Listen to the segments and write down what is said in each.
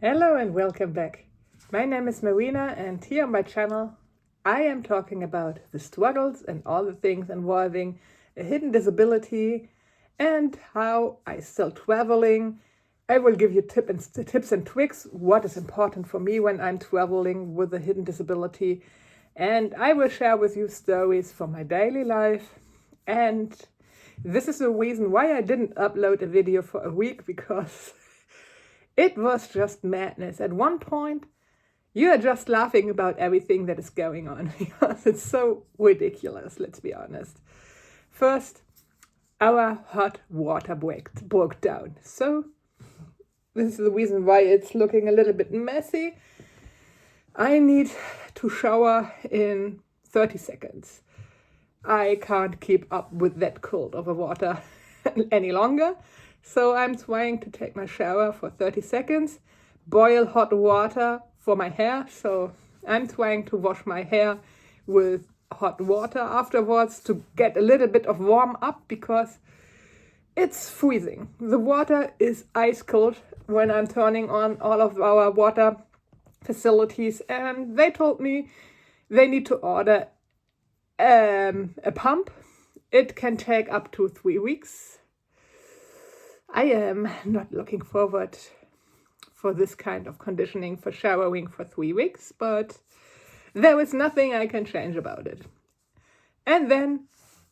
Hello and welcome back. My name is Marina, and here on my channel I am talking about the struggles and all the things involving a hidden disability and how I still traveling. I will give you tips and tricks what is important for me when I'm traveling with a hidden disability, and I will share with you stories from my daily life. And this is the reason why I didn't upload a video for a week, because it was just madness. At one point, you are just laughing about everything that is going on because it's so ridiculous, let's be honest. First, our hot water broke down. So, this is the reason why it's looking a little bit messy. I need to shower in 30 seconds. I can't keep up with that cold of water any longer. So I'm trying to take my shower for 30 seconds, boil hot water for my hair. So I'm trying to wash my hair with hot water afterwards to get a little bit of warm up, because it's freezing. The water is ice cold when I'm turning on all of our water facilities, and they told me they need to order a pump. It can take up to 3 weeks. I am not looking forward for this kind of conditioning for showering for 3 weeks, but there is nothing I can change about it. And then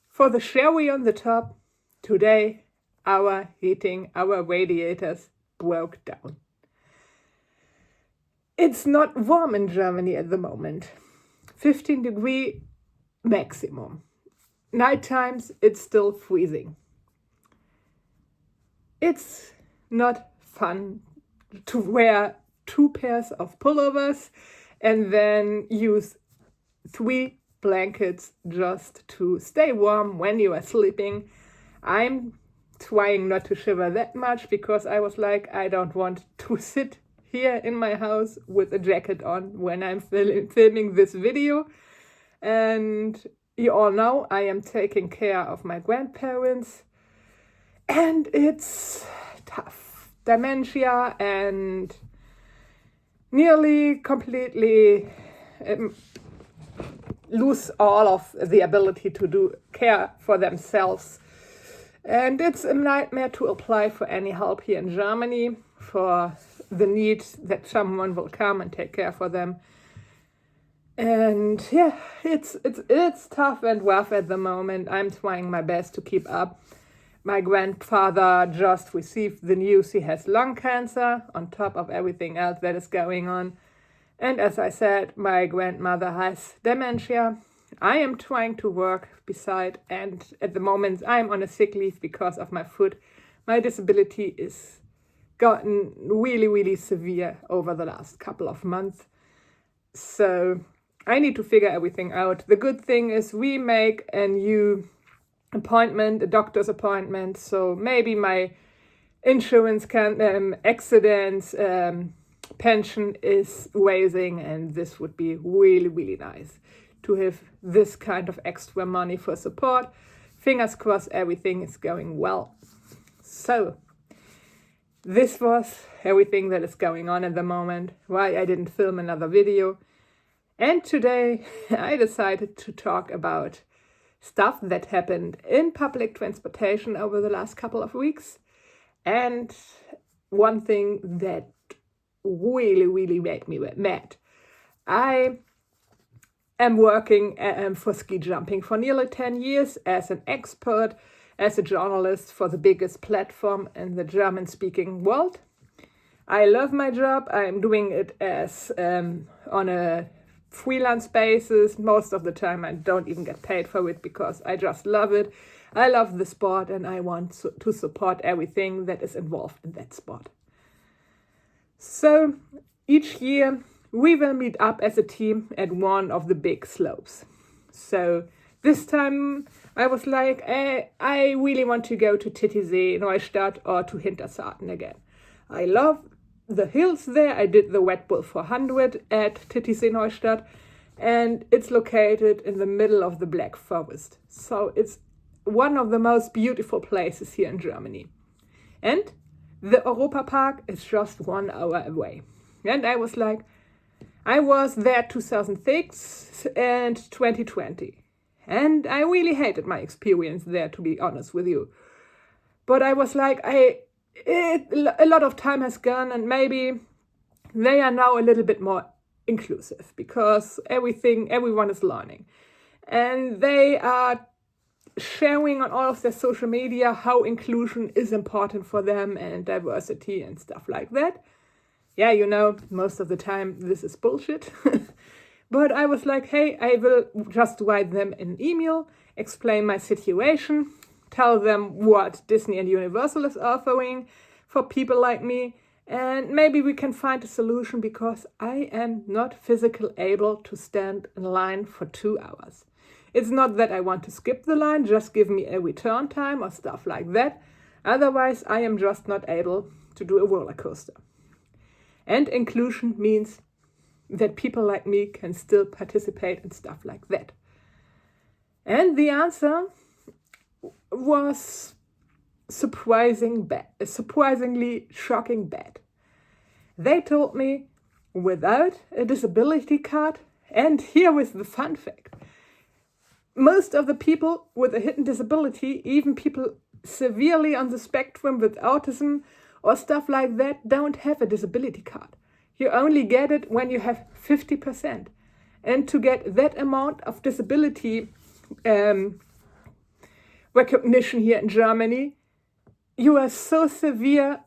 for the sherry on the top, today our heating, our radiators broke down. It's not warm in Germany at the moment. 15-degree maximum. Night times it's still freezing. It's not fun to wear 2 pairs of pullovers and then use 3 blankets just to stay warm when you are sleeping. I'm trying not to shiver that much, because I was like, I don't want to sit here in my house with a jacket on when I'm filming this video. And you all know I am taking care of my grandparents, and it's tough. Dementia and nearly completely lose all of the ability to do care for themselves. And it's a nightmare to apply for any help here in Germany for the need that someone will come and take care for them. And yeah, it's tough and rough at the moment. I'm trying my best to keep up. My grandfather just received the news he has lung cancer on top of everything else that is going on. And as I said, my grandmother has dementia. I am trying to work beside, and at the moment I'm on a sick leave because of my foot. My disability is gotten really, really severe over the last couple of months. So I need to figure everything out. The good thing is we make a new appointment, a doctor's appointment, so maybe my insurance accidents pension is raising, and this would be really, really nice to have this kind of extra money for support. Fingers crossed everything is going well. So this was everything that is going on at the moment, why I didn't film another video. And today I decided to talk about stuff that happened in public transportation over the last couple of weeks. And one thing that really, really made me mad. I am working for ski jumping for nearly 10 years as an expert, as a journalist for the biggest platform in the German-speaking world. I love my job. I'm doing it as on a freelance basis. Most of the time I don't even get paid for it, because I just love it. I love the sport, and I want to support everything that is involved in that sport. So each year we will meet up as a team at one of the big slopes. So this time I was like, I really want to go to Titisee, Neustadt, or to Hintersarten again. I love the hills there. I did the Red Bull 400 at Titisee, Neustadt, and it's located in the middle of the Black Forest. So it's one of the most beautiful places here in Germany. And the Europa-Park is just 1 hour away. And I was like, I was there 2006 and 2020. And I really hated my experience there, to be honest with you. But I was like, a lot of time has gone, and maybe they are now a little bit more inclusive because everyone is learning. And they are sharing on all of their social media how inclusion is important for them and diversity and stuff like that. Yeah, you know, most of the time this is bullshit. But I was like, hey, I will just write them an email, explain my situation, tell them what Disney and Universal is offering for people like me, and maybe we can find a solution because I am not physically able to stand in line for 2 hours. It's not that I want to skip the line, just give me a return time or stuff like that. Otherwise, I am just not able to do a roller coaster. And inclusion means that people like me can still participate in stuff like that. And the answer was surprisingly shocking bad. They told me without a disability card, and here is the fun fact. Most of the people with a hidden disability, even people severely on the spectrum with autism or stuff like that, don't have a disability card. You only get it when you have 50%. And to get that amount of disability recognition here in Germany, you are so severe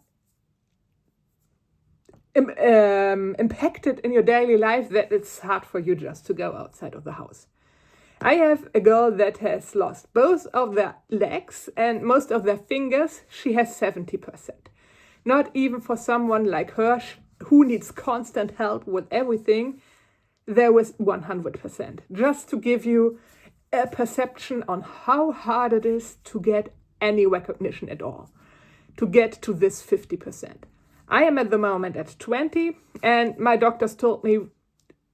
impacted in your daily life that it's hard for you just to go outside of the house. I have a girl that has lost both of their legs and most of their fingers. She has 70%. Not even for someone like her who needs constant help with everything, there was 100%. Just to give you a perception on how hard it is to get any recognition at all, to get to this 50%. I am at the moment at 20, and my doctors told me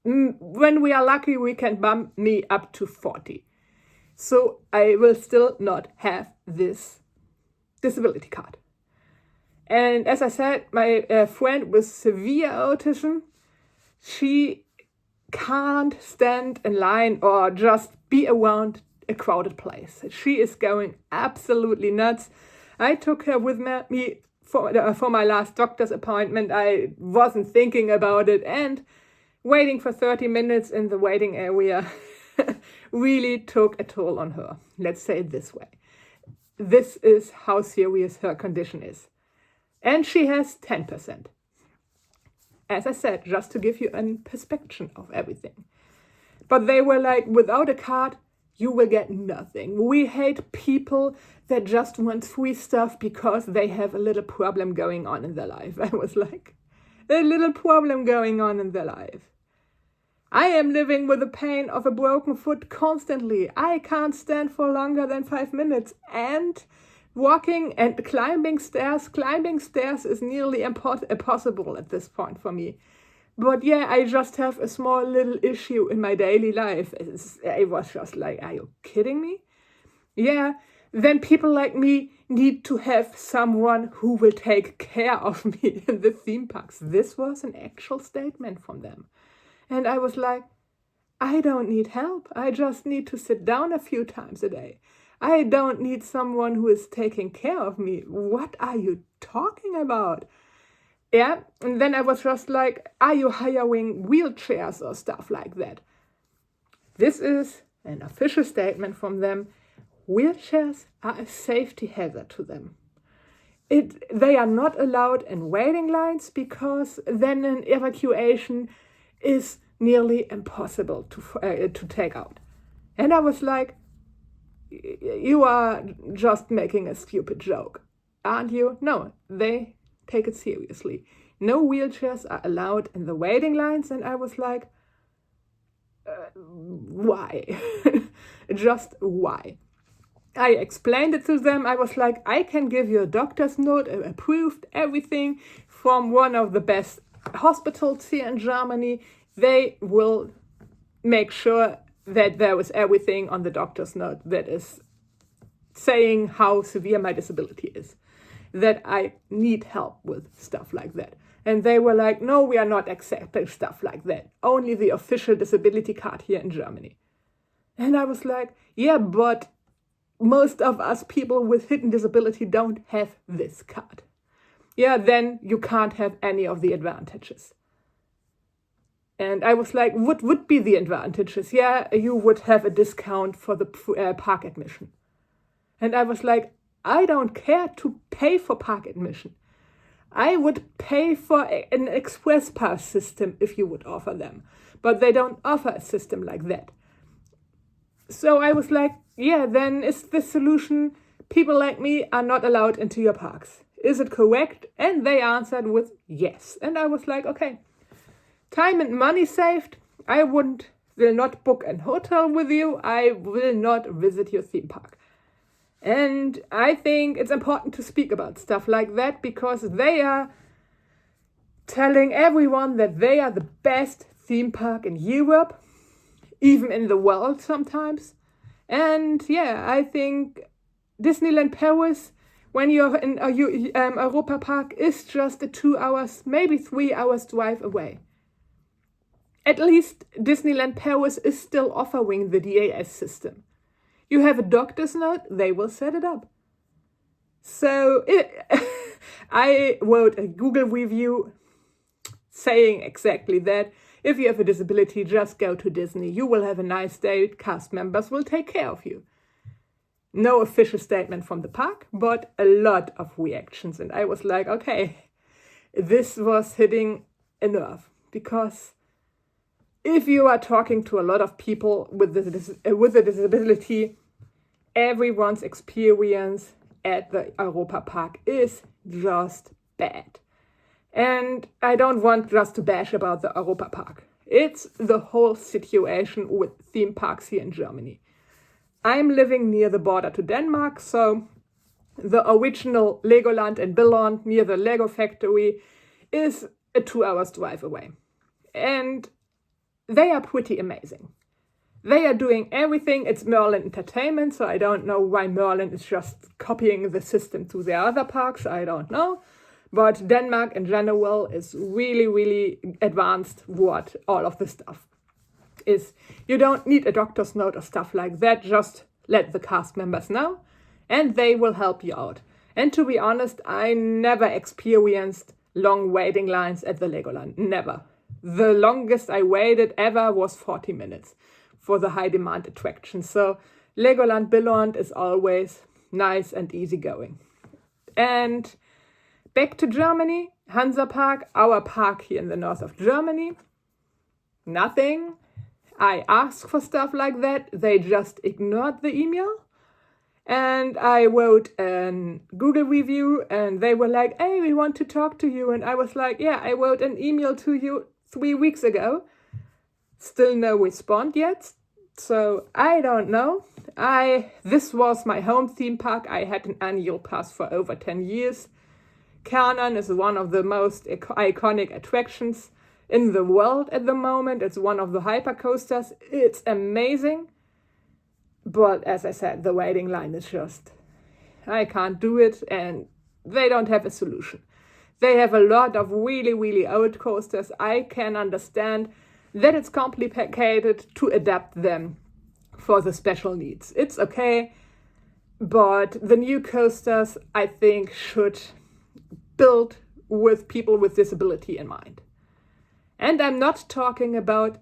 when we are lucky, we can bump me up to 40. So I will still not have this disability card. And as I said, my friend with severe autism, she can't stand in line or just be around a crowded place. She is going absolutely nuts. I took her with me for my last doctor's appointment. I wasn't thinking about it, and waiting for 30 minutes in the waiting area really took a toll on her. Let's say it this way. This is how serious her condition is. And she has 10%. As I said, just to give you a perspective of everything. But they were like, without a card, you will get nothing. We hate people that just want free stuff because they have a little problem going on in their life. I was like, a little problem going on in their life. I am living with the pain of a broken foot constantly. I can't stand for longer than 5 minutes. And walking and climbing stairs is nearly impossible at this point for me. But yeah, I just have a small little issue in my daily life. I was just like, are you kidding me? Yeah, then people like me need to have someone who will take care of me in the theme parks. This was an actual statement from them. And I was like, I don't need help. I just need to sit down a few times a day. I don't need someone who is taking care of me. What are you talking about? Yeah, and then I was just like, are you hiring wheelchairs or stuff like that? This is an official statement from them. Wheelchairs are a safety hazard to them. They are not allowed in waiting lines because then an evacuation is nearly impossible to take out. And I was like, you are just making a stupid joke, aren't you? No, they take it seriously. No wheelchairs are allowed in the waiting lines. And I was like, why? Just why? I explained it to them. I was like, I can give you a doctor's note, approved everything from one of the best hospitals here in Germany. They will make sure that there is everything on the doctor's note that is saying how severe my disability is. that I need help with stuff like that. And they were like, no, we are not accepting stuff like that. Only the official disability card here in Germany. And I was like, yeah, but most of us people with hidden disability don't have this card. Yeah, then you can't have any of the advantages. And I was like, what would be the advantages? Yeah, you would have a discount for the park admission. And I was like, I don't care to pay for park admission. I would pay for an express pass system if you would offer them. But they don't offer a system like that. So I was like, yeah, then is the solution people like me are not allowed into your parks? Is it correct? And they answered with yes. And I was like, okay, time and money saved. I will not book a hotel with you. I will not visit your theme park. And I think it's important to speak about stuff like that because they are telling everyone that they are the best theme park in Europe, even in the world sometimes. And yeah, I think Disneyland Paris, when you're in Europa-Park, is just a 2 hours, maybe 3 hours drive away. At least Disneyland Paris is still offering the DAS system. You have a doctor's note, they will set it up. So I wrote a Google review saying exactly that. If you have a disability, just go to Disney. You will have a nice day. Cast members will take care of you. No official statement from the park, but a lot of reactions. And I was like, okay, this was hitting a nerve. Because if you are talking to a lot of people with a disability, everyone's experience at the Europa-Park is just bad. And I don't want just to bash about the Europa-Park. It's the whole situation with theme parks here in Germany. I'm living near the border to Denmark, so the original Legoland in Billund near the Lego factory is a 2 hours drive away. And they are pretty amazing. They are doing everything. It's Merlin Entertainment, so I don't know why Merlin is just copying the system to their other parks. I don't know. But Denmark in general is really, really advanced what all of the stuff is. You don't need a doctor's note or stuff like that. Just let the cast members know and they will help you out. And to be honest, I never experienced long waiting lines at the Legoland. Never. The longest I waited ever was 40 minutes for the high demand attraction. So Legoland Billund is always nice and easygoing. And back to Germany, Hansa Park, our park here in the north of Germany. Nothing. I asked for stuff like that. They just ignored the email. And I wrote a Google review and they were like, hey, we want to talk to you. And I was like, yeah, I wrote an email to you 3 weeks ago. Still no response yet. So I don't know. This was my home theme park. I had an annual pass for over 10 years. Kanon is one of the most iconic attractions in the world at the moment. It's one of the hypercoasters. It's amazing. But as I said, the waiting line is just, I can't do it, and they don't have a solution. They have a lot of really, really old coasters. I can understand that it's complicated to adapt them for the special needs. It's okay, but the new coasters, I think, should build with people with disability in mind. And I'm not talking about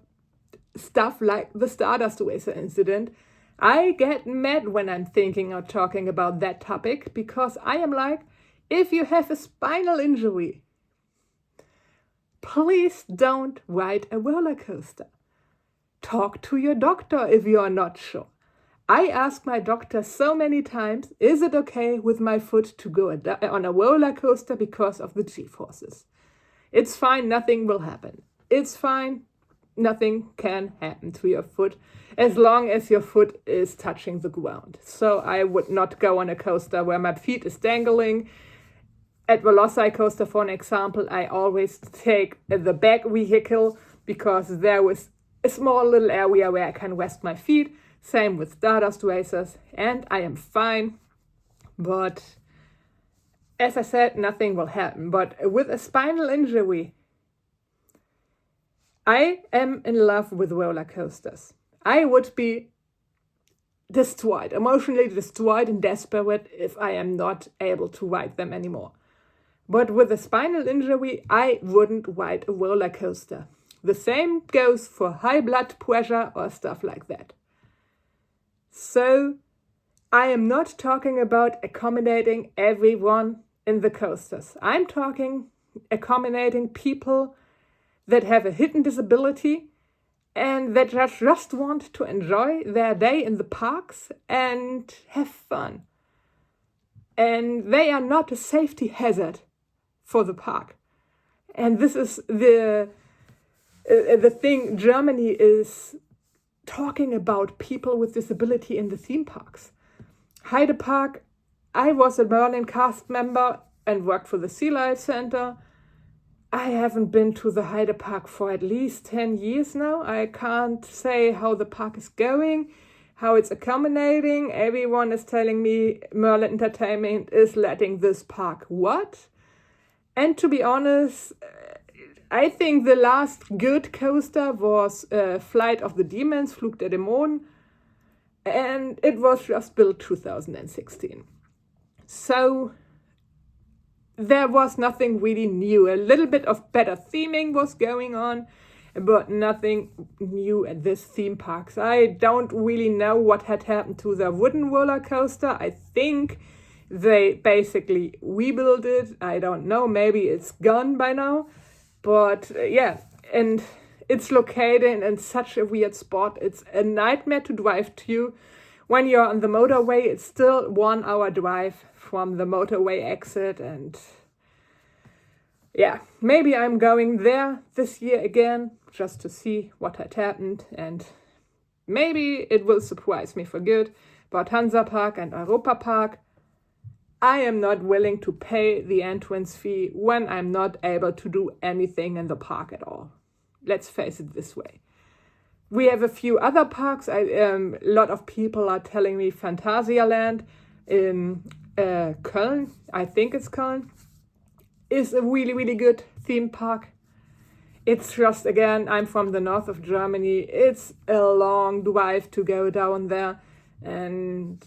stuff like the Stardust Racer incident. I get mad when I'm thinking or talking about that topic because I am like, if you have a spinal injury, please don't ride a roller coaster. Talk to your doctor if you are not sure. I asked my doctor so many times, is it okay with my foot to go on a roller coaster because of the G-forces? It's fine, nothing will happen. It's fine, nothing can happen to your foot as long as your foot is touching the ground. So I would not go on a coaster where my feet is dangling. At Velocicoaster, for an example, I always take the back vehicle because there is a small little area where I can rest my feet. Same with Stardust Racers, and I am fine. But as I said, nothing will happen. But with a spinal injury, I am in love with roller coasters. I would be destroyed, emotionally destroyed and desperate if I am not able to ride them anymore. But with a spinal injury, I wouldn't ride a roller coaster. The same goes for high blood pressure or stuff like that. So I am not talking about accommodating everyone in the coasters. I'm talking accommodating people that have a hidden disability and that just want to enjoy their day in the parks and have fun. And they are not a safety hazard for the park. And this is the thing Germany is talking about, people with disability in the theme parks. Park, I was a Berlin cast member and worked for the Sea Life Center. I haven't been to the Park for at least 10 years now. I can't say how the park is going, how it's accommodating. Everyone is telling me Merlin Entertainment is letting this park what? And to be honest, I think the last good coaster was Flight of the Demons, Flug der Dämonen, and it was just built 2016. So there was nothing really new. A little bit of better theming was going on, but nothing new at this theme parks. I don't really know what had happened to the wooden roller coaster. I think they basically rebuilt it. I don't know, maybe it's gone by now. But yeah, and it's located in such a weird spot. It's a nightmare to drive to. When you're on the motorway, it's still 1 hour drive from the motorway exit. And yeah, maybe I'm going there this year again just to see what had happened. And maybe it will surprise me for good. But Hansa-Park and Europa-Park, I am not willing to pay the entrance fee when I'm not able to do anything in the park at all. Let's face it this way. We have a few other parks. A lot of people are telling me Phantasialand in Köln, I think it's Köln, is a really, really good theme park. It's just, again, I'm from the north of Germany. It's a long drive to go down there. And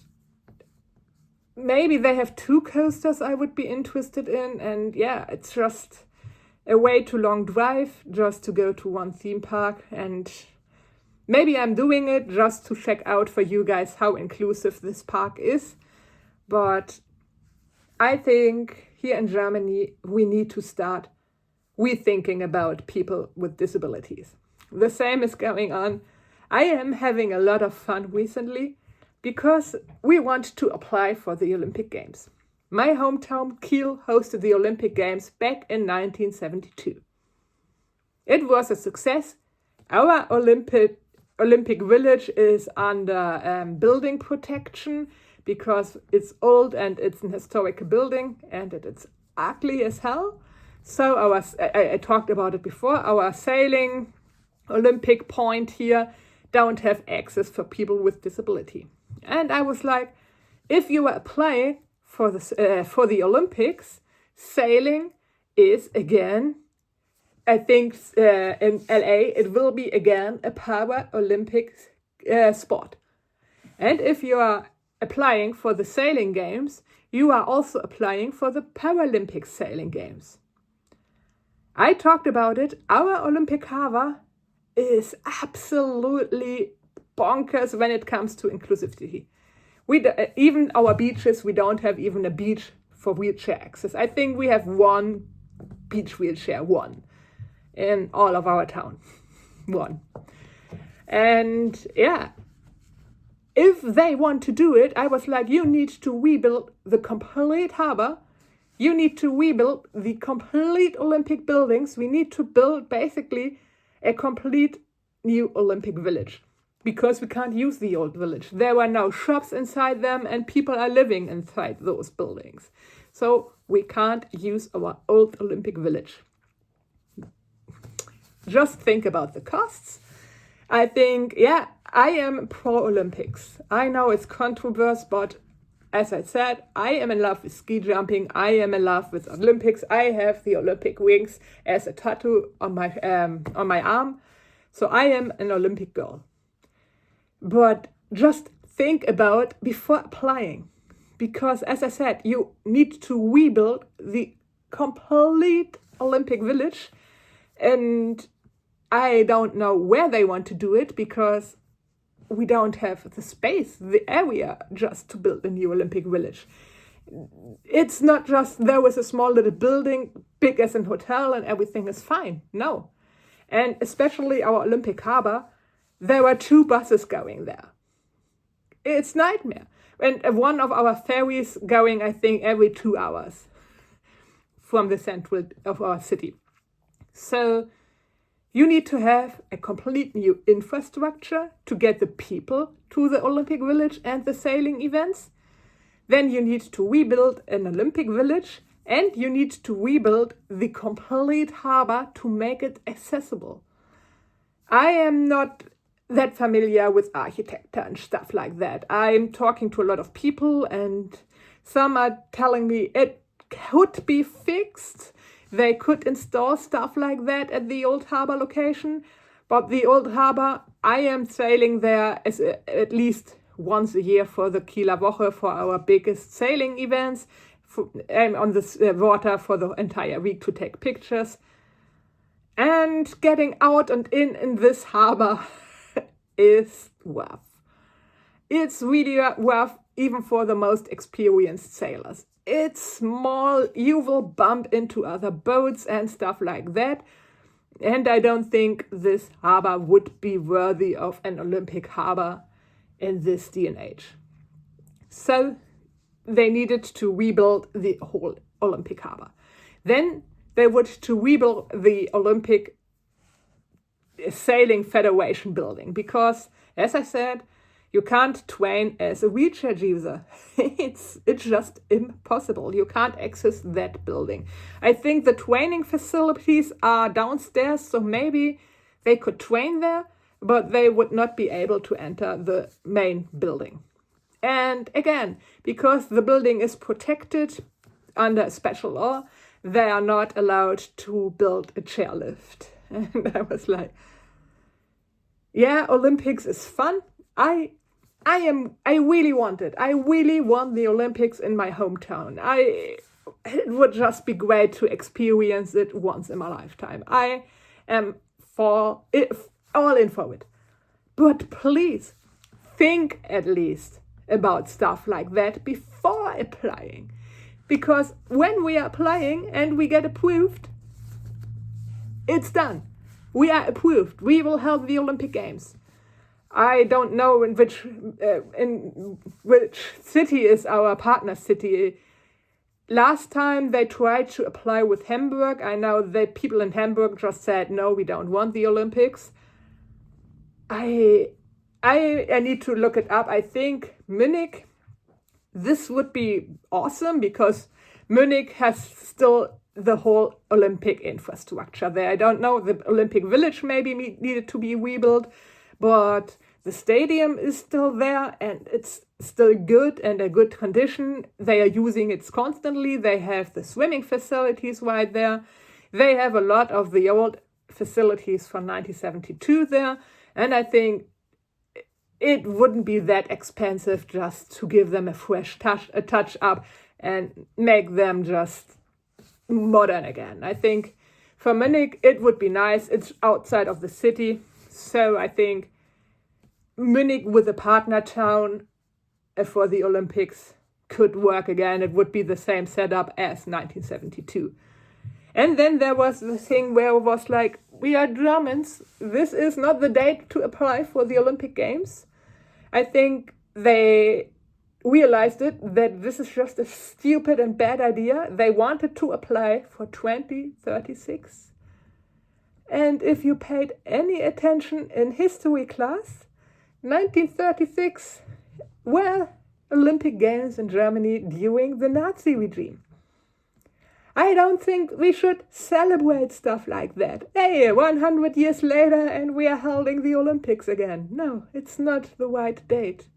maybe they have 2 coasters I would be interested in. And yeah, it's just a way too long drive just to go to one theme park. And maybe I'm doing it just to check out for you guys how inclusive this park is. But I think here in Germany, we need to start rethinking about people with disabilities. The same is going on. I am having a lot of fun recently because we want to apply for the Olympic Games. My hometown, Kiel, hosted the Olympic Games back in 1972. It was a success. Our Olympic Village is under building protection because it's old and it's an historic building and it's ugly as hell. So I talked about it before, our sailing Olympic point here don't have access for people with disability. And I was like, if you are applying for the Olympics, sailing is again, I think in LA, it will be again a Paralympic sport. And if you are applying for the sailing games, you are also applying for the Paralympic sailing games. I talked about it. Our Olympic harbor is absolutely bonkers when it comes to inclusivity. Even our beaches, we don't have even a beach for wheelchair access. I think we have one beach wheelchair, one, in all of our town. One. And yeah, if they want to do it, I was like, you need to rebuild the complete harbor. You need to rebuild the complete Olympic buildings. We need to build basically a complete new Olympic village because we can't use the old village. There were now shops inside them and people are living inside those buildings. So we can't use our old Olympic village. Just think about the costs. I think, yeah, I am pro-Olympics. I know it's controversial, but as I said, I am in love with ski jumping. I am in love with Olympics. I have the Olympic wings as a tattoo on my arm. So I am an Olympic girl. But just think about before applying. Because as I said, you need to rebuild the complete Olympic village. And I don't know where they want to do it because we don't have the space, the area just to build a new Olympic village. It's not just there was a small little building, big as a hotel and everything is fine. No. And especially our Olympic harbor, there were 2 buses going there. It's nightmare. And one of our ferries going, I think, every 2 hours from the central of our city. So you need to have a complete new infrastructure to get the people to the Olympic Village and the sailing events. Then you need to rebuild an Olympic Village and you need to rebuild the complete harbor to make it accessible. I am not that familiar with architecture and stuff like that. I'm talking to a lot of people and some are telling me it could be fixed. They could install stuff like that at the Old Harbor location. But the Old Harbor, I am sailing there at least once a year for the Kieler Woche, for our biggest sailing events. I'm on the water for the entire week to take pictures. And getting out and in this harbor is rough. It's really rough even for the most experienced sailors. It's small, you will bump into other boats and stuff like that. And I don't think this harbor would be worthy of an Olympic harbor in this day and age. So they needed to rebuild the whole Olympic harbor. Then they would to rebuild the Olympic Sailing Federation building because, as I said, you can't train as a wheelchair user. It's just impossible. You can't access that building. I think the training facilities are downstairs, so maybe they could train there, but they would not be able to enter the main building. And again, because the building is protected under special law, they are not allowed to build a chairlift. And I was like, yeah, Olympics is fun. I really want it. I really want the Olympics in my hometown. It would just be great to experience it once in my lifetime. I am all in for it. But please, think at least about stuff like that before applying. Because when we are applying and we get approved, it's done. We are approved. We will hold the Olympic Games. I don't know in which city is our partner city. Last time they tried to apply with Hamburg. I know that people in Hamburg just said, no, we don't want the Olympics. I need to look it up. I think Munich, this would be awesome because Munich has still the whole Olympic infrastructure there. I don't know, the Olympic Village maybe needed to be rebuilt, but the stadium is still there and it's still good and a good condition. They are using it constantly. They have the swimming facilities right there. They have a lot of the old facilities from 1972 there. And I think it wouldn't be that expensive just to give them a fresh touch up and make them just modern again. I think for Munich, it would be nice. It's outside of the city. So I think Munich with a partner town for the Olympics could work again. It would be the same setup as 1972. And then there was the thing where it was like, we are Germans. This is not the date to apply for the Olympic Games. I think they realized that this is just a stupid and bad idea. They wanted to apply for 2036. And if you paid any attention in history class, 1936 were Olympic Games in Germany during the Nazi regime. I don't think we should celebrate stuff like that. Hey, 100 years later and we are holding the Olympics again. No, it's not the right date.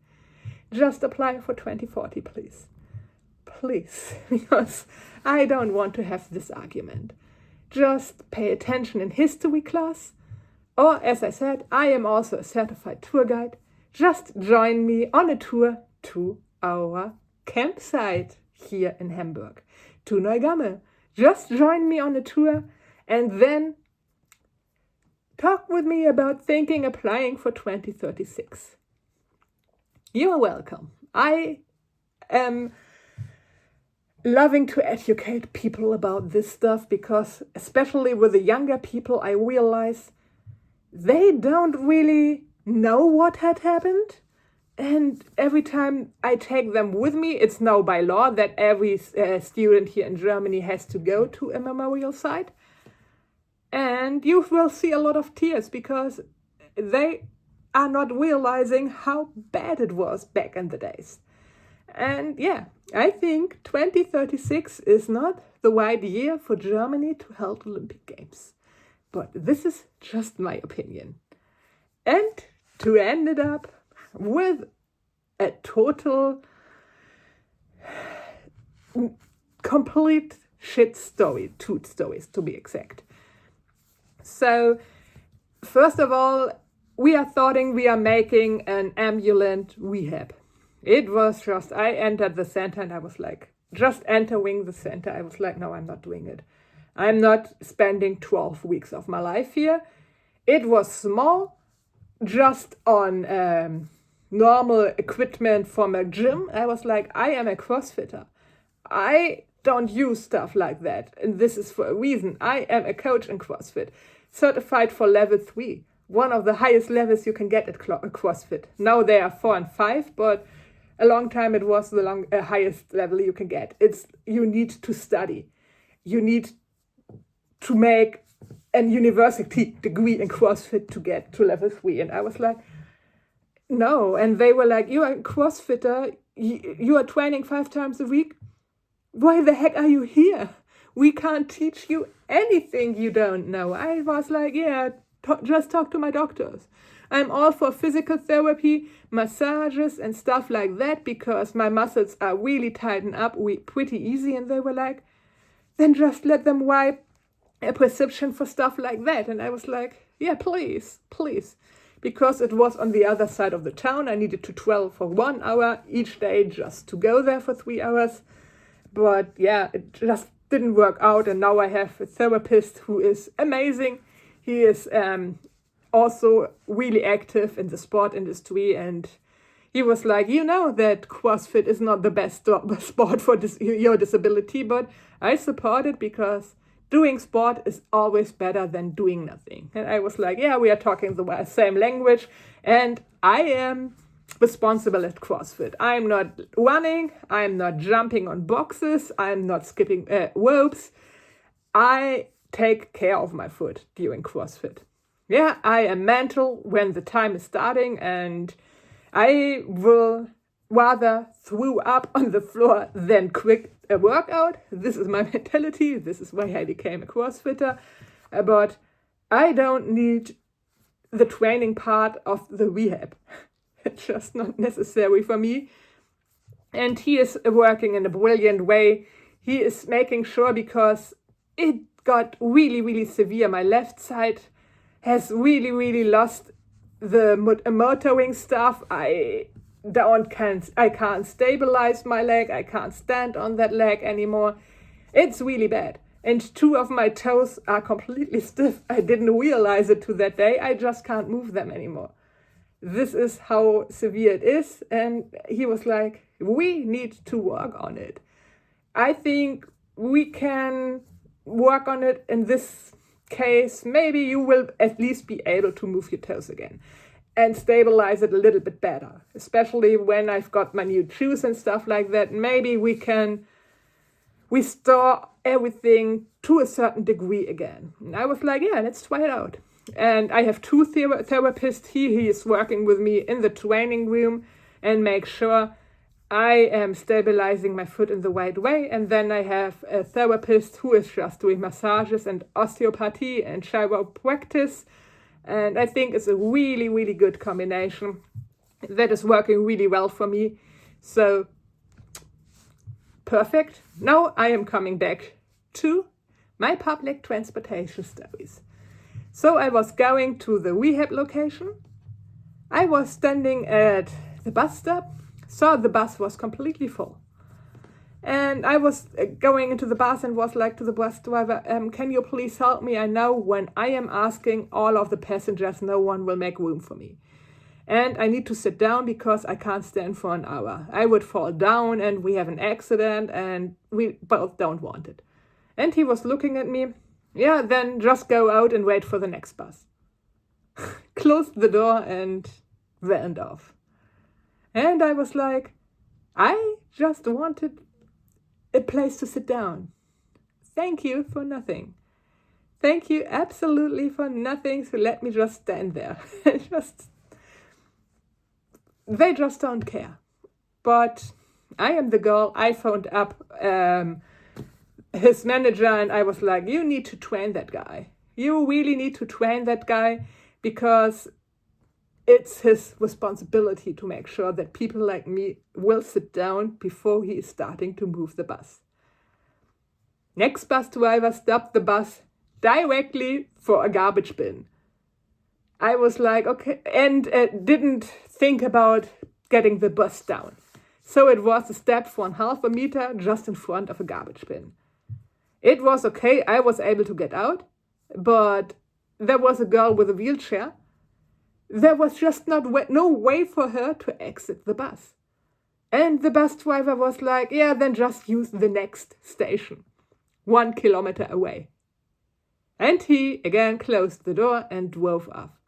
just apply for 2040, please. Please, because I don't want to have this argument. Just pay attention in history class. Or, as I said, I am also a certified tour guide. Just join me on a tour to our campsite here in Hamburg, to Neugamme. Just join me on a tour and then talk with me about thinking applying for 2036. You are welcome. I am loving to educate people about this stuff because, especially with the younger people, I realize they don't really know what had happened. And every time I take them with me, it's now by law that every student here in Germany has to go to a memorial site. And you will see a lot of tears because they are not realizing how bad it was back in the days. And yeah, I think 2036 is not the right year for Germany to hold Olympic Games. But this is just my opinion. And to end it up with a total, complete shit story, 2 stories to be exact. So, first of all, we are making an ambulant rehab. It was just, I entered the center and I was like, just entering the center, I was like, no, I'm not doing it. I'm not spending 12 weeks of my life here. It was small, just on normal equipment from a gym. I was like, I am a CrossFitter. I don't use stuff like that. And this is for a reason. I am a coach in CrossFit, certified for level 3, one of the highest levels you can get at CrossFit. Now they are 4 and 5, but a long time it was the highest level you can get. You need to study. You need to make a university degree in CrossFit to get to level 3. And I was like, no. And they were like, you are a CrossFitter. You are training 5 times a week. Why the heck are you here? We can't teach you anything you don't know. I was like, yeah, just talk to my doctors. I'm all for physical therapy, massages and stuff like that because my muscles are really tightened up pretty easy. And they were like, then just let them wipe a prescription for stuff like that. And I was like, yeah, please. Because it was on the other side of the town. I needed to travel for 1 hour each day just to go there for 3 hours. But yeah, it just didn't work out. And now I have a therapist who is amazing. He is also really active in the sport industry. And he was like, you know that CrossFit is not the best sport for your disability, but I support it because doing sport is always better than doing nothing. And I was like, yeah, we are talking the same language. And I am responsible at CrossFit. I'm not running. I'm not jumping on boxes. I'm not skipping ropes. I take care of my foot during CrossFit. Yeah, I am mental when the time is starting and I will rather throw up on the floor than quit a workout. This is my mentality. This is why I became a CrossFitter. But I don't need the training part of the rehab. It's just not necessary for me. And he is working in a brilliant way. He is making sure because it got really, really severe. My left side has really, really lost the motoring stuff. I can't stabilize my leg. I can't stand on that leg anymore. It's really bad. And 2 of my toes are completely stiff. I didn't realize it to that day. I just can't move them anymore. This is how severe it is. And he was like, we need to work on it. I think we can work on it in this case. Maybe you will at least be able to move your toes again and stabilize it a little bit better, especially when I've got my new shoes and stuff like that. Maybe we can restore everything to a certain degree again. And I was like, yeah, let's try it out. And I have 2 therapists. He is working with me in the training room and make sure I am stabilizing my foot in the right way. And then I have a therapist who is just doing massages and osteopathy and chiropractic. And I think it's a really, really good combination that is working really well for me. So, perfect. Now I am coming back to my public transportation stories. So I was going to the rehab location. I was standing at the bus stop, saw the bus was completely full. And I was going into the bus and was like to the bus driver, can you please help me? I know when I am asking all of the passengers, no one will make room for me. And I need to sit down because I can't stand for an hour. I would fall down and we have an accident and we both don't want it. And he was looking at me. Yeah, then just go out and wait for the next bus. Closed the door and went off. And I was like, I just wanted a place to sit down. Thank you for nothing. Thank you absolutely for nothing. So let me just stand there. They just don't care. But I am the girl. I phoned up his manager and I was like, you need to train that guy. You really need to train that guy because it's his responsibility to make sure that people like me will sit down before he is starting to move the bus. Next bus driver stopped the bus directly for a garbage bin. I was like, okay, and didn't think about getting the bus down. So it was a step for half a meter just in front of a garbage bin. It was okay, I was able to get out, but there was a girl with a wheelchair. There was just no way for her to exit the bus. And the bus driver was like, yeah, then just use the next station, 1 kilometer away. And he again closed the door and drove off.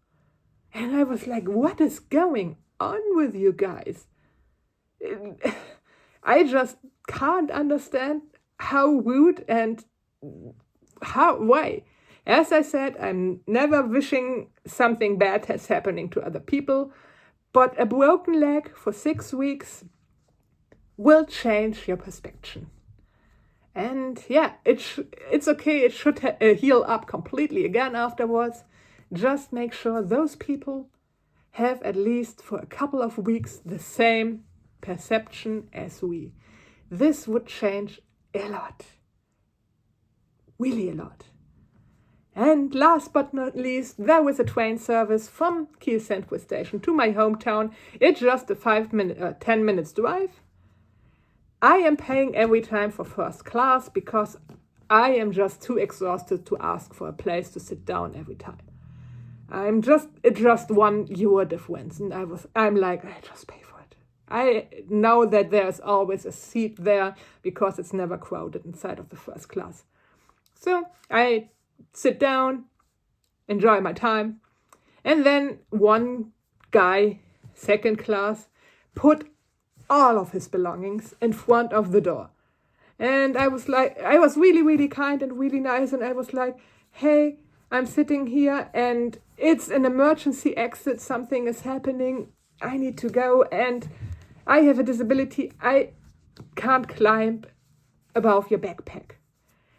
And I was like, what is going on with you guys? I just can't understand how rude and why. As I said, I'm never wishing something bad is happening to other people, but a broken leg for 6 weeks will change your perspective. And yeah, it's okay, it should heal up completely again afterwards. Just make sure those people have at least for a couple of weeks the same perception as we. This would change a lot. Really a lot. And last but not least, there was a train service from Kiel Central Station to my hometown. It's just a 10 minutes drive. I am paying every time for first class because I am just too exhausted to ask for a place to sit down every time. It's just €1 difference. And I'm like, I just pay for it. I know that there's always a seat there because it's never crowded inside of the first class. So I sit down, enjoy my time. And then one guy, second class, put all of his belongings in front of the door. And I was really, really kind and really nice. And I was like, hey, I'm sitting here and it's an emergency exit. Something is happening. I need to go and I have a disability. I can't climb above your backpack.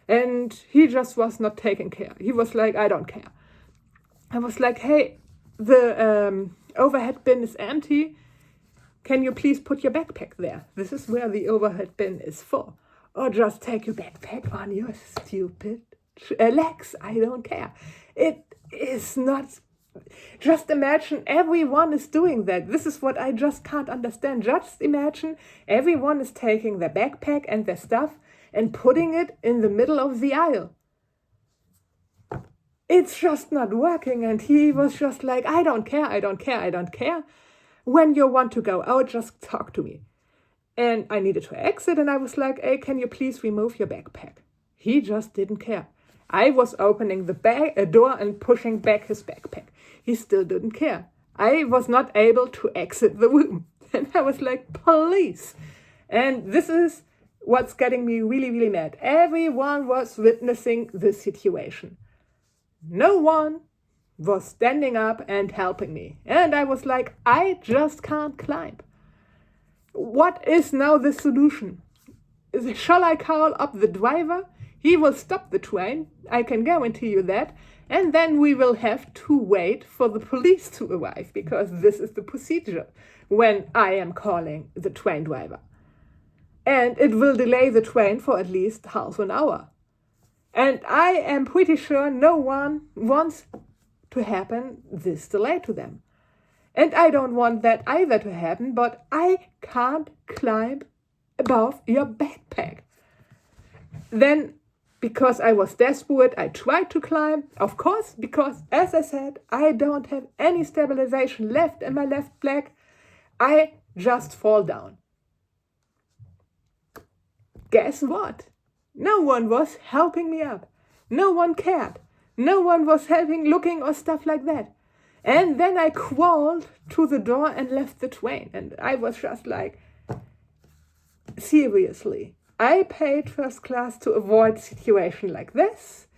And he just was not taking care. He was like, I don't care. I was like, hey, the overhead bin is empty. Can you please put your backpack there? This is where the overhead bin is for. Or just take your backpack on your stupid legs. I don't care. It is not... Just imagine everyone is doing that. This is what I just can't understand. Just imagine everyone is taking their backpack and their stuff and putting it in the middle of the aisle. It's just not working. And he was just like, I don't care. When you want to go out, just talk to me. And I needed to exit and I was like, hey, can you please remove your backpack? He just didn't care. I was opening the door and pushing back his backpack. He still didn't care. I was not able to exit the room. And I was like, please. And this is what's getting me really, really mad. Everyone was witnessing this situation. No one was standing up and helping me. And I was like, I just can't climb. What is now the solution? Shall I call up the driver? He will stop the train. I can guarantee you that. And then we will have to wait for the police to arrive, because this is the procedure when I am calling the train driver. And it will delay the train for at least half an hour. And I am pretty sure no one wants to happen this delay to them. And I don't want that either to happen, but I can't climb above your backpack. Then, because I was desperate, I tried to climb, of course, because, as I said, I don't have any stabilization left in my left leg. I just fall down. Guess what? No one was helping me up. No one cared. No one was helping, looking or stuff like that. And then I crawled to the door and left the train. And I was just like, seriously, I paid first class to avoid a situation like this,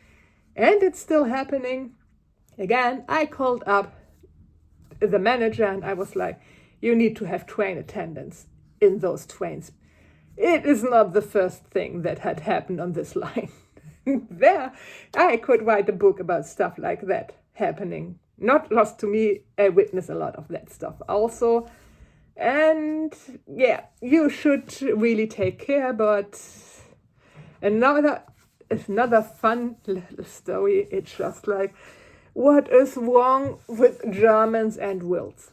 and it's still happening. Again, I called up the manager and I was like, you need to have train attendants in those trains. It is not the first thing that had happened on this line. There, I could write a book about stuff like that happening. Not just to me, I witness a lot of that stuff also. And yeah, you should really take care. But another fun little story, it's just like, what is wrong with Germans and wills?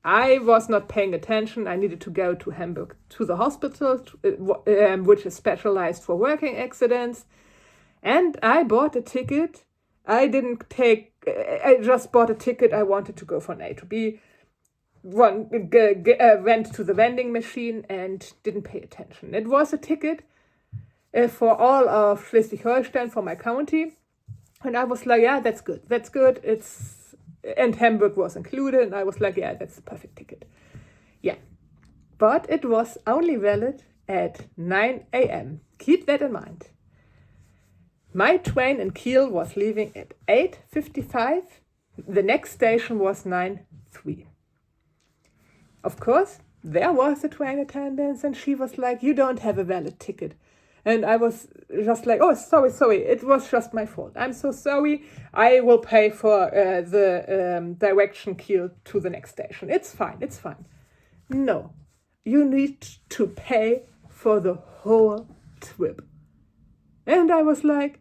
I was not paying attention. I needed to go to Hamburg to the hospital, which is specialized for working accidents. And I bought a ticket. I just bought a ticket. I wanted to go from A to B. Went to the vending machine and didn't pay attention. It was a ticket for all of Schleswig-Holstein, for my county. And I was like, yeah, that's good. And Hamburg was included. And I was like, yeah, that's the perfect ticket. Yeah. But it was only valid at 9 a.m. Keep that in mind. My train in Kiel was leaving at 8:55. The next station was 9:03. Of course, there was a train attendant, and she was like, you don't have a valid ticket. And I was just like, oh, sorry, it was just my fault. I'm so sorry. I will pay for the direction Kiel to the next station. It's fine. No, you need to pay for the whole trip. And I was like,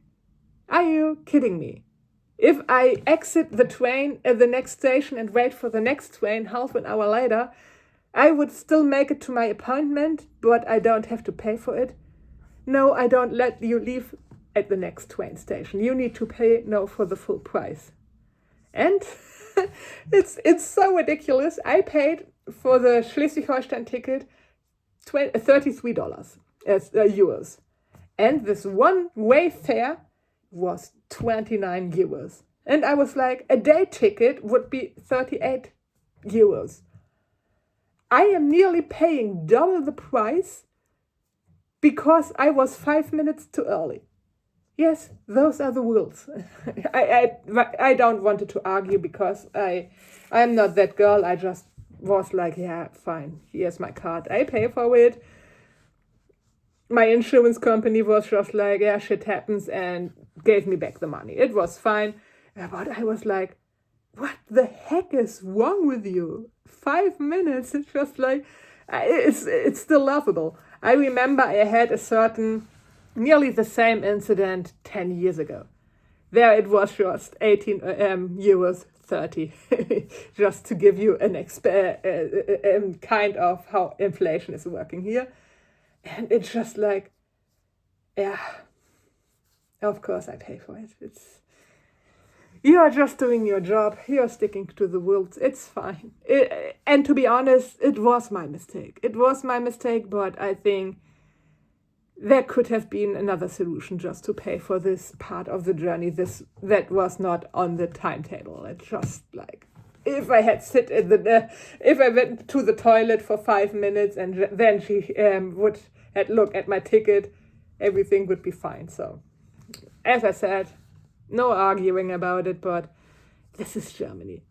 are you kidding me? If I exit the train at the next station and wait for the next train half an hour later, I would still make it to my appointment, but I don't have to pay for it. No, I don't let you leave at the next train station. You need to pay for the full price. And it's so ridiculous. I paid for the Schleswig-Holstein ticket $33 euros. And this one-way fare was 29 euros. And I was like, a day ticket would be 38 euros. I am nearly paying double the price because I was 5 minutes too early. Yes, those are the rules. I don't want to argue because I'm not that girl. I just was like, yeah, fine, here's my card. I pay for it. My insurance company was just like, yeah, shit happens, and gave me back the money. It was fine. But I was like, what the heck is wrong with you? 5 minutes, it's just like, it's still laughable. I remember I had nearly the same incident 10 years ago. There it was just 18 euros 30, just to give you an kind of how inflation is working here. And it's just like, yeah, of course I pay for it. You are just doing your job. You're sticking to the rules. It's fine. And to be honest, it was my mistake. But I think there could have been another solution just to pay for this part of the journey. That was not on the timetable. It's just like, if I had if I went to the toilet for 5 minutes and then she would look at my ticket, everything would be fine. So, as I said, no arguing about it, but this is Germany.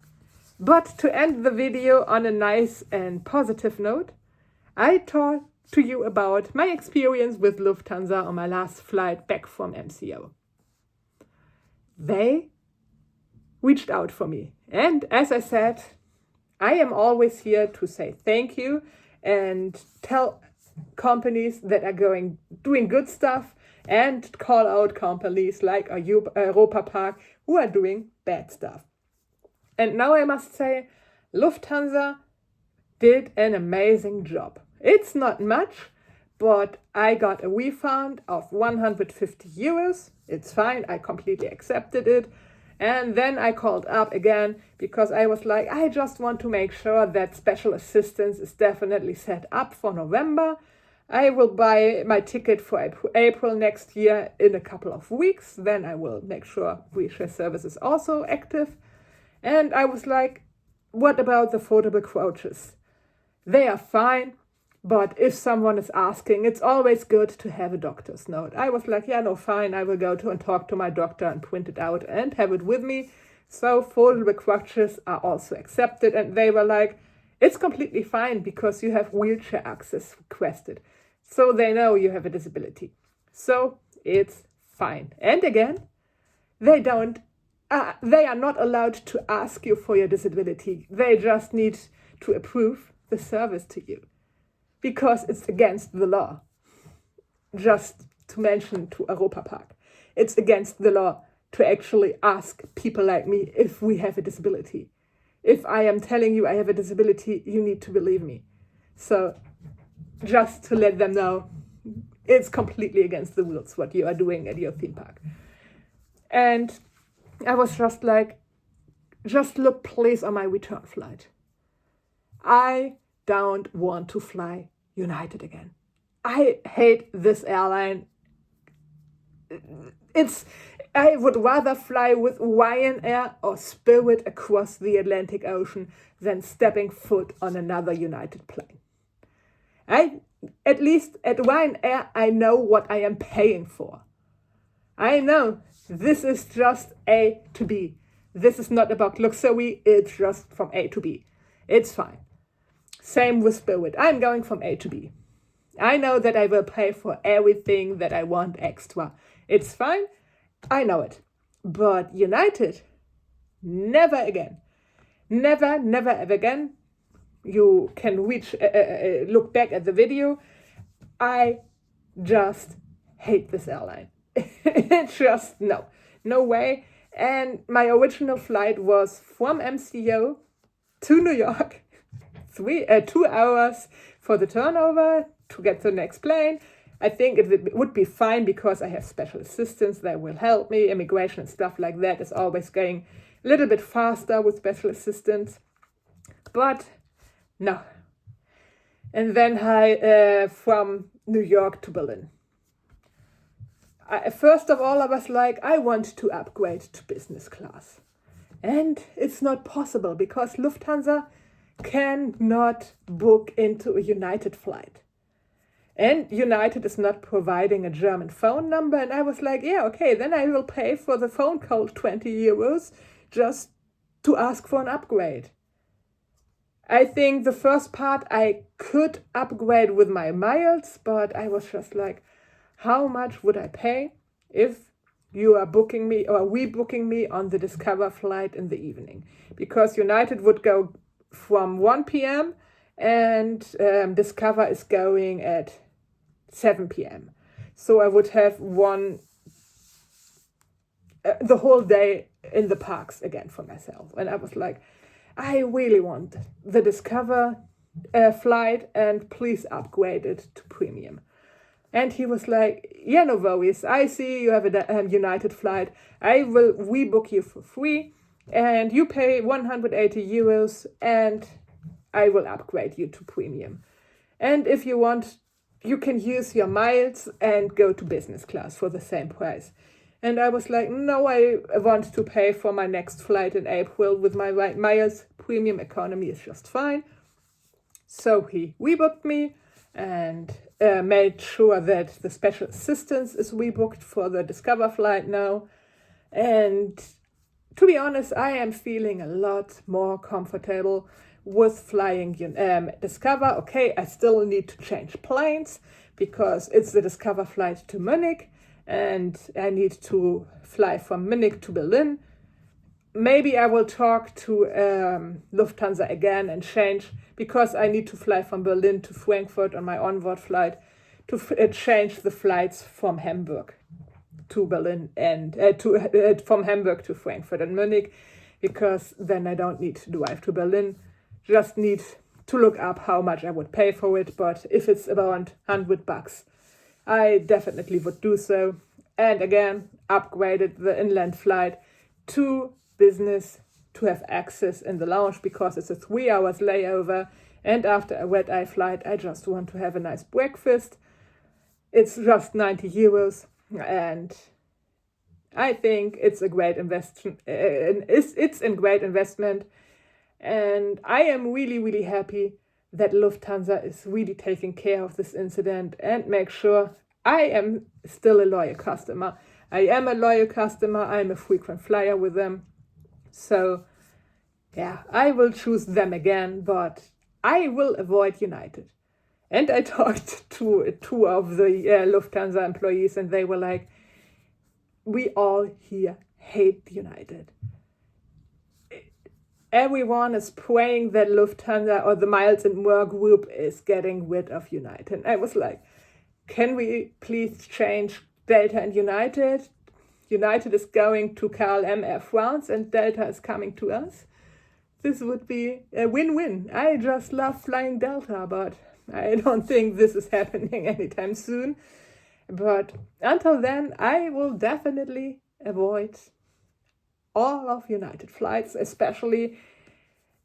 But to end the video on a nice and positive note, I talked to you about my experience with Lufthansa on my last flight back from MCO. They reached out for me. And as I said, I am always here to say thank you and tell companies that are doing good stuff and call out companies like Europa-Park who are doing bad stuff. And now I must say, Lufthansa did an amazing job. It's not much, but I got a refund of 150 euros. It's fine, I completely accepted it. And then I called up again because I was like, I just want to make sure that special assistance is definitely set up for November. I will buy my ticket for April next year in a couple of weeks. Then I will make sure wheelchair service is also active. And I was like, what about the foldable couches? They are fine, but if someone is asking, it's always good to have a doctor's note. I was like, yeah, no, fine. I will go and talk to my doctor and print it out and have it with me. So foldable crutches are also accepted. And they were like, it's completely fine because you have wheelchair access requested. So they know you have a disability. So it's fine. And again, they are not allowed to ask you for your disability. They just need to approve the service to you, because it's against the law. Just to mention to Europa-Park, it's against the law to actually ask people like me if we have a disability. If I am telling you I have a disability, you need to believe me. So just to let them know, it's completely against the rules what you are doing at your theme park. And I was just like, just look please on my return flight. I don't want to fly United again. I hate this airline. I would rather fly with Ryanair or Spirit across the Atlantic Ocean than stepping foot on another United plane. At least at Ryanair, I know what I am paying for. I know this is just A to B. This is not about luxury, it's just from A to B. It's fine. Same with Spirit. I'm going from A to B. I know that I will pay for everything that I want extra. It's fine. I know it. But United, never again. Never, never, ever again. You can look back at the video. I just hate this airline. It's just no way. And my original flight was from MCO to New York. 2 hours for the turnover to get to the next plane. I think it would be fine because I have special assistants that will help me. Immigration and stuff like that is always going a little bit faster with special assistants. But no. And then from New York to Berlin. First of all, I was like, I want to upgrade to business class. And it's not possible because Lufthansa cannot book into a United flight. And United is not providing a German phone number. And I was like, yeah, okay, then I will pay for the phone call 20 euros just to ask for an upgrade. I think the first part I could upgrade with my miles, but I was just like, how much would I pay if you are booking me or rebooking me on the Discover flight in the evening? Because United would go from 1 p.m. and Discover is going at 7 p.m. So I would have the whole day in the parks again for myself. And I was like, I really want the Discover flight and please upgrade it to premium. And he was like, yeah, no worries. I see you have a United flight. I will rebook you for free. And you pay 180 euros and I will upgrade you to premium. And if you want, you can use your miles and go to business class for the same price. And I was like, no, I want to pay for my next flight in April with my miles. Premium economy is just fine. So he rebooked me and made sure that the special assistance is rebooked for the Discover flight now. And to be honest, I am feeling a lot more comfortable with flying Discover. Okay, I still need to change planes because it's the Discover flight to Munich and I need to fly from Munich to Berlin. maybe I will talk to Lufthansa again and change, because I need to fly from Berlin to Frankfurt on my onward flight, to change the flights from Hamburg to Berlin and from Hamburg to Frankfurt and Munich, because then I don't need to drive to Berlin. Just need to look up how much I would pay for it, but if it's around $100, I definitely would do so. And again, upgraded the inland flight to business to have access in the lounge, because it's a 3 hours layover, and after a red-eye flight I just want to have a nice breakfast. It's just €90, and I think it's a great investment. It's a great investment, and I am really, really happy that Lufthansa is really taking care of this incident and make sure I am still a loyal customer. I am a loyal customer. I'm a frequent flyer with them. So, yeah, I will choose them again, but I will avoid United. And I talked to two of the Lufthansa employees, and they were like, we all here hate United. Everyone is praying that Lufthansa or the Miles and More group is getting rid of United. And I was like, can we please change Delta and United? United is going to KLM Air France and Delta is coming to us. This would be a win-win. I just love flying Delta, but I don't think this is happening anytime soon. But until then, I will definitely avoid all of United flights, especially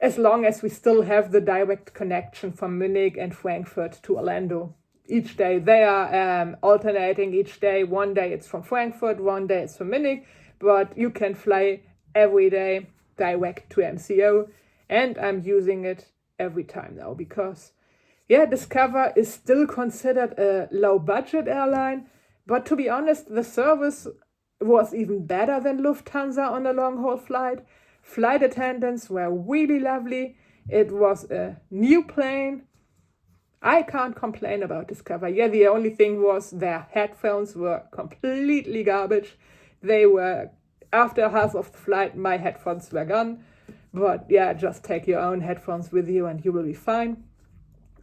as long as we still have the direct connection from Munich and Frankfurt to Orlando. Each day they are alternating each day. One day it's from Frankfurt, one day it's from Munich, but you can fly every day direct to MCO, and I'm using it every time now because, Discover is still considered a low-budget airline, but to be honest, the service was even better than Lufthansa on a long-haul flight. Flight attendants were really lovely. It was a new plane. I can't complain about Discover. The only thing was their headphones were completely garbage. They were, after half of the flight, my headphones were gone. But just take your own headphones with you and you will be fine.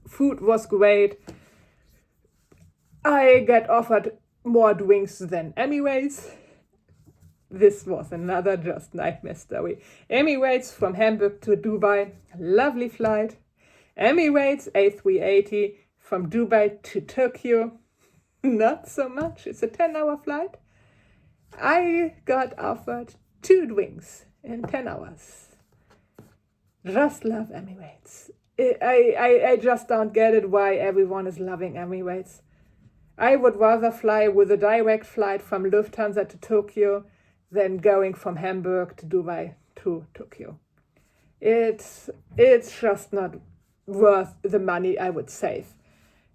Food was great. I got offered more drinks than Emirates. This was another just nightmare story. Emirates from Hamburg to Dubai, lovely flight. Emirates A380 from Dubai to Tokyo, not so much. It's a 10-hour flight. I got offered 2 drinks in 10 hours. Just love Emirates. I just don't get it why everyone is loving Emirates. I would rather fly with a direct flight from Lufthansa to Tokyo than going from Hamburg to Dubai to Tokyo. It's just not worth the money I would save.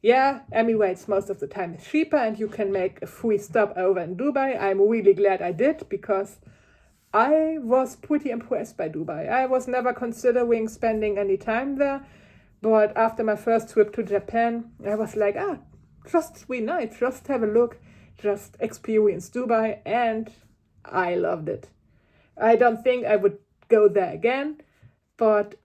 Emirates most of the time is cheaper and you can make a free stop over in Dubai. I'm really glad I did because I was pretty impressed by Dubai. I was never considering spending any time there, but after my first trip to Japan, I was like, just 3 nights, just have a look, just experience Dubai, and I loved it. I don't think I would go there again, but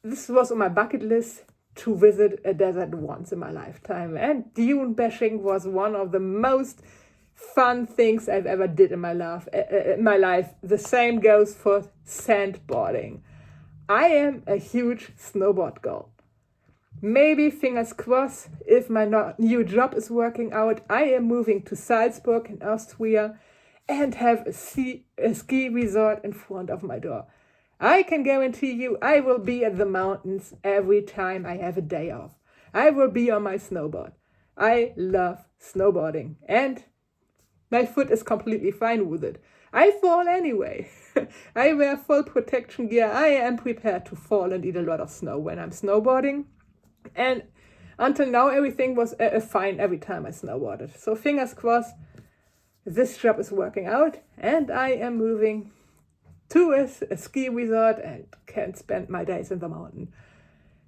this was on my bucket list to visit a desert once in my lifetime. And dune bashing was one of the most fun things I've ever did in my life. The same goes for sandboarding. I am a huge snowboard girl. Maybe, fingers crossed, if my new job is working out, I am moving to Salzburg in Austria and have a ski resort in front of my door. I can guarantee you I will be at the mountains every time I have a day off. I will be on my snowboard. I love snowboarding and my foot is completely fine with it. I fall anyway. I wear full protection gear. I am prepared to fall and eat a lot of snow when I'm snowboarding. And until now everything was fine every time I snowboarded. So fingers crossed, this job is working out and I am moving to a ski resort and can spend my days in the mountain.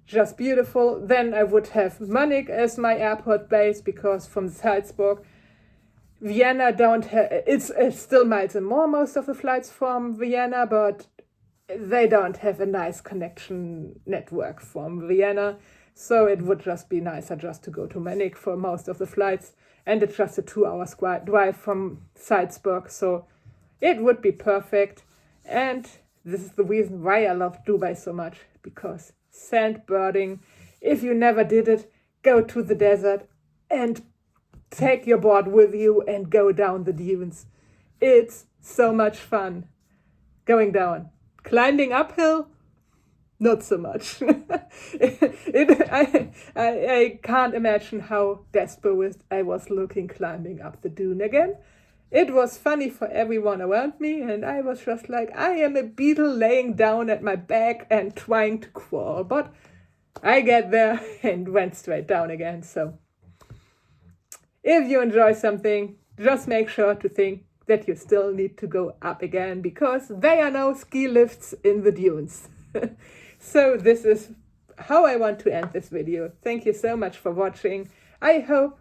Just beautiful. Then I would have Munich as my airport base because from Salzburg Vienna don't have, it's still miles and more, most of the flights from Vienna, but they don't have a nice connection network from Vienna. So it would just be nicer just to go to Munich for most of the flights. And it's just a 2 hour drive from Salzburg. So it would be perfect. And this is the reason why I love Dubai so much, because sandboarding, if you never did it, go to the desert and take your board with you and go down the dunes. It's so much fun going down. Climbing uphill, not so much. I can't imagine how desperate I was looking climbing up the dune again. It was funny for everyone around me, and I was just like, I am a beetle laying down at my back and trying to crawl. But I get there and went straight down again. So if you enjoy something, just make sure to think that you still need to go up again, because there are no ski lifts in the dunes. So this is how I want to end this video. Thank you so much for watching. I hope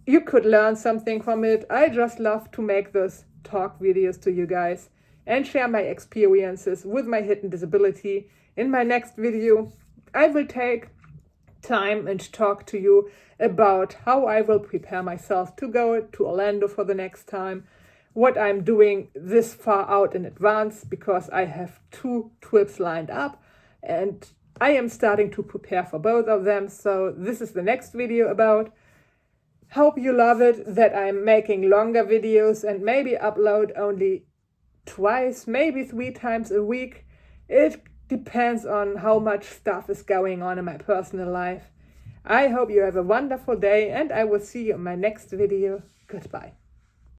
you could learn something from it. I just love to make those talk videos to you guys and share my experiences with my hidden disability. In my next video, I will take time and talk to you about how I will prepare myself to go to Orlando for the next time, what I'm doing this far out in advance, because I have 2 trips lined up and I am starting to prepare for both of them. So this is the next video about. Hope you love it that I'm making longer videos and maybe upload only twice, maybe 3 times a week. It depends on how much stuff is going on in my personal life. I hope you have a wonderful day, and I will see you in my next video. Goodbye.